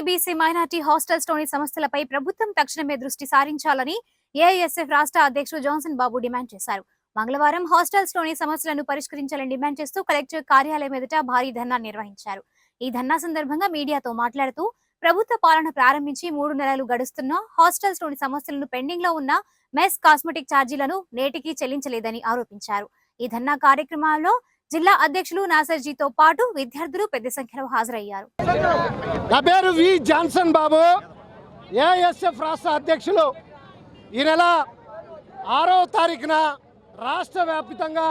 BC minority హాస్టల్స్లోని సమస్యలపై ప్రభుత్వం తక్షణమే దృష్టి సారించాలని ఏఐఎస్ఎఫ్ రాష్ట్ర అధ్యక్షుడు జాన్సన్ బాబు డిమాండ్ చేశారు. మంగళవారం హాస్టల్స్లోని సమస్యలను పరిష్కరించాలని డిమాండ్ చేస్తూ కలెక్టర్ కార్యాలయం ఎదుట భారీ ధర్నా నిర్వహించారు. ఈ ధర్నా సందర్భంగా మీడియాతో మాట్లాడుతూ ప్రభుత్వ పాలన ప్రారంభించి 3 నెలలు గడుస్తున్నా హాస్టల్స్లోని సమస్యలను పెండింగ్ లో ఉన్న మెస్ కాస్మెటిక్ ఛార్జీలను నేటికి చెల్లించలేదని ఆరోపించారు. ఈ ధర్నా కార్యక్రమాల్లో జిల్లా అధ్యక్షులు నాసర్జీతో పాటు విద్యార్థులు పెద్ద సంఖ్యలో హాజరయ్యారు. నా పేరు వి జాన్సన్ బాబు, ఏఐఎస్ఎఫ్ రాష్ట్ర అధ్యక్షులు. ఈ నెల 6వ తారీఖున రాష్ట్ర వ్యాప్తంగా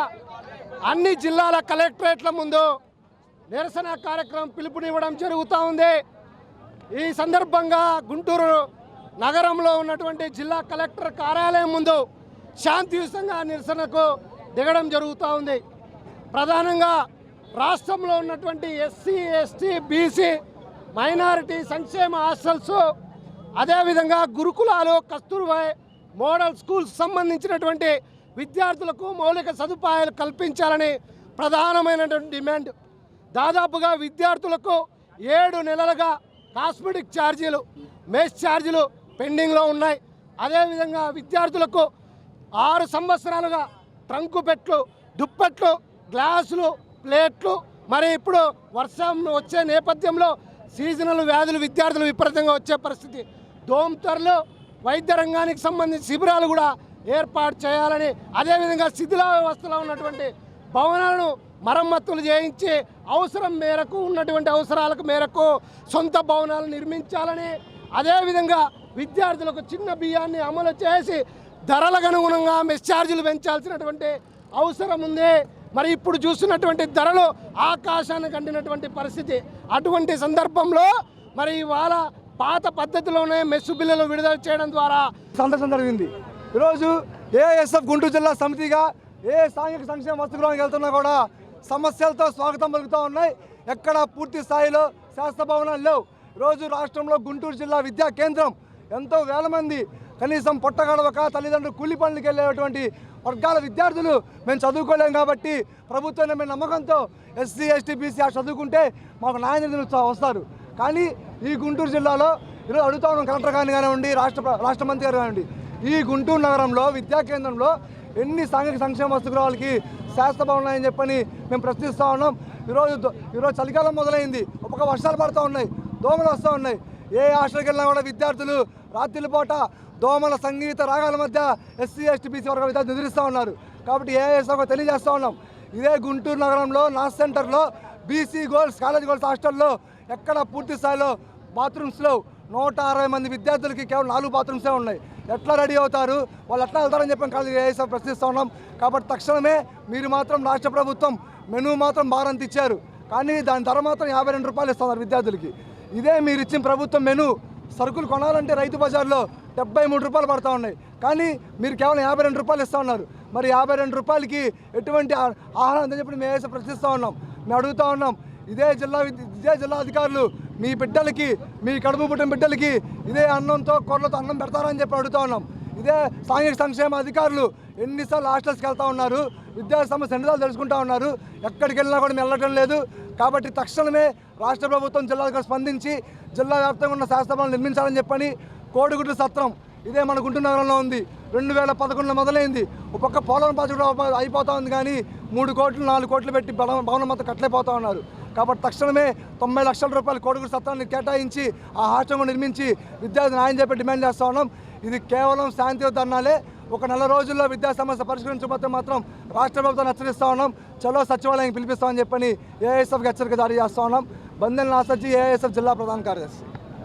అన్ని జిల్లాల కలెక్టరేట్ల ముందు నిరసన కార్యక్రమం పిలుపునివ్వడం జరుగుతూ ఉంది. ఈ సందర్భంగా గుంటూరు నగరంలో ఉన్నటువంటి జిల్లా కలెక్టర్ కార్యాలయం ముందు శాంతియుతంగా నిరసనకు దిగడం జరుగుతూ ఉంది. ప్రధానంగా రాష్ట్రంలో ఉన్నటువంటి ఎస్సీ, ఎస్టీ, బీసీ, మైనారిటీ సంక్షేమ హాస్టల్స్, అదేవిధంగా గురుకులాలు, కస్తూర్బా మోడల్ స్కూల్స్ సంబంధించినటువంటి విద్యార్థులకు మౌలిక సదుపాయాలు కల్పించాలని ప్రధానమైనటువంటి డిమాండ్. దాదాపుగా విద్యార్థులకు 7 నెలలుగా కాస్మెటిక్ ఛార్జీలు, మెస్ ఛార్జీలు పెండింగ్లో ఉన్నాయి. అదేవిధంగా విద్యార్థులకు 6 సంవత్సరాలుగా ట్రంకు పెట్లు, దుప్పట్లు, గ్లాసులు, ప్లేట్లు, మరి ఇప్పుడు వర్షం వచ్చే నేపథ్యంలో సీజనల్ వ్యాధులు విద్యార్థులు విపరీతంగా వచ్చే పరిస్థితి. దోమతెరలు, వైద్య రంగానికి సంబంధించిన శిబిరాలు కూడా ఏర్పాటు చేయాలని, అదేవిధంగా శిథిలావస్థలో ఉన్నటువంటి భవనాలను మరమ్మతులు చేయించి అవసరం మేరకు ఉన్నటువంటి అవసరాలకు మేరకు సొంత భవనాలు నిర్మించాలని, అదేవిధంగా విద్యార్థులకు చిన్న బియ్యాన్ని అమలు చేసి ధరలకు అనుగుణంగా మెస్ ఛార్జీలు పెంచాల్సినటువంటి అవసరం ఉంది. మరి ఇప్పుడు చూస్తున్నటువంటి ధరలు ఆకాశానికి అంటినటువంటి పరిస్థితి. అటువంటి సందర్భంలో మరి ఇవాళ పాత పద్ధతిలోనే మెస్సు బిల్లులు విడుదల చేయడం ద్వారా సందర్శన జరిగింది. ఈరోజు ఏఎస్ఎఫ్ గుంటూరు జిల్లా సమితిగా ఏ సాంఘిక సంక్షేమ వసతిగృహానికి వెళ్తున్నా కూడా సమస్యలతో స్వాగతం పలుకుతూ ఉన్నాయి. ఎక్కడ పూర్తి స్థాయిలో శాస్త్ర భవనాలు లేవు. ఈరోజు రాష్ట్రంలో గుంటూరు జిల్లా విద్యా కేంద్రం ఎంతో వేల మంది కనీసం పొట్టగడవక తల్లిదండ్రులు కూలి పనులకు వెళ్ళేటువంటి వర్గాల విద్యార్థులు మేము చదువుకోలేం కాబట్టి ప్రభుత్వం మేము నమ్మకంతో ఎస్సీ, ఎస్టీ, బీసీ చదువుకుంటే మాకు న్యాయం వస్తారు. కానీ ఈ గుంటూరు జిల్లాలో ఈరోజు అడుగుతా ఉన్నాం, కలెక్టర్ గారిని కానివ్వండి, రాష్ట్ర మంత్రి గారు కానివ్వండి, ఈ గుంటూరు నగరంలో విద్యా కేంద్రంలో ఎన్ని సాంఘిక సంక్షేమ వసతిగృహాలకి శాస్త్ర భవనాలని చెప్పని మేము ప్రశ్నిస్తూ ఉన్నాం. ఈరోజు చలికాలం మొదలైంది, ఒక వర్షాలు పడుతూ ఉన్నాయి, దోమలు వస్తూ ఉన్నాయి. ఏ హాస్టల్కి వెళ్ళినా కూడా విద్యార్థులు రాత్రిపూట దోమల సంగీత రాగాల మధ్య ఎస్సీ, ఎస్టీ, బీసీ వర్గ విద్యార్థులు ఎదురిస్తూ ఉన్నారు. కాబట్టి ఏఐఎస్ఎఫ్ తెలియజేస్తూ ఉన్నాం, ఇదే గుంటూరు నగరంలో నాస్ సెంటర్లో బీసీ గర్ల్స్ కాలేజ్ గర్ల్స్ హాస్టల్లో ఎక్కడ పూర్తి స్థాయిలో బాత్రూమ్స్లో 160 మంది విద్యార్థులకి కేవలం 4 బాత్రూమ్సే ఉన్నాయి. ఎట్లా రెడీ అవుతారు, వాళ్ళు ఎట్లా వెళ్తారని చెప్పి కాలేజ్ ఏఐఎస్ఎఫ్ ప్రశ్నిస్తూ ఉన్నాం. కాబట్టి తక్షణమే మీరు మాత్రం రాష్ట్ర ప్రభుత్వం మెనూ మాత్రం భారంత ఇచ్చారు, కానీ దాని ధర మాత్రం 52 రూపాయలు ఇస్తున్నారు విద్యార్థులకి. ఇదే మీరు ఇచ్చిన ప్రభుత్వం మెనూ సరుకులు కొనాలంటే రైతు బజార్లో 73 రూపాయలు పడుతూ ఉన్నాయి, కానీ మీరు కేవలం 52 రూపాయలు ఇస్తూ ఉన్నారు. మరి 52 రూపాయలకి ఎటువంటి ఆహారం అని చెప్పి మేము ఏఐఎస్ఎఫ్ ప్రశ్నిస్తూ ఉన్నాం. మేము అడుగుతూ ఉన్నాం, ఇదే జిల్లా అధికారులు మీ బిడ్డలకి, మీ కడుపు పుట్టిన బిడ్డలకి ఇదే అన్నంతో కూరలతో అన్నం పెడతారని చెప్పి అడుగుతూ ఉన్నాం. ఇదే సాంఘిక సంక్షేమ అధికారులు ఎన్నిసార్లు హాస్టల్స్కి వెళ్తూ ఉన్నారు, విద్యార్థి సమస్య ఎన్నిసార్లు తెలుసుకుంటూ ఉన్నారు, ఎక్కడికి వెళ్ళినా కూడా వెళ్ళటం లేదు. కాబట్టి తక్షణమే రాష్ట్ర ప్రభుత్వం జిల్లాలకు స్పందించి జిల్లా వ్యాప్తంగా ఉన్న శాస్త్ర భవనాలు నిర్మించాలని చెప్పని కోడిగుడ్డు సత్రం ఇదే మన గుంటూరు నగరంలో ఉంది. 2011లో మొదలైంది. ఒక పక్క పోలవరం ప్రాజెక్టు అయిపోతూ ఉంది, కానీ 3 కోట్లు 4 కోట్లు పెట్టి భవనం మొత్తం కట్టలేకపోతూ ఉన్నారు. కాబట్టి తక్షణమే 90 లక్షల రూపాయలు కోడిగుడ్డు సత్రాన్ని కేటాయించి ఆ హాస్టల్ నిర్మించి విద్యార్థి న్యాయం చెప్పి డిమాండ్ చేస్తూ ఉన్నాం. ఇది కేవలం శాంతి ధర్నాలే. ఒక నెల రోజుల్లో విద్యా సమస్య పరిష్కరించకపోతే మాత్రం రాష్ట్ర ప్రభుత్వాన్ని హెచ్చరిస్తూ ఉన్నాం. చలో సచివాలయానికి పిలిపిస్తామని చెప్పని ఏఐఎస్ఎఫ్కి హెచ్చరిక జారీ చేస్తూ ఉన్నాం. బందెల నాసర్జీ, ఏఐఎస్ఎఫ్ జిల్లా ప్రధాన కార్యదర్శి.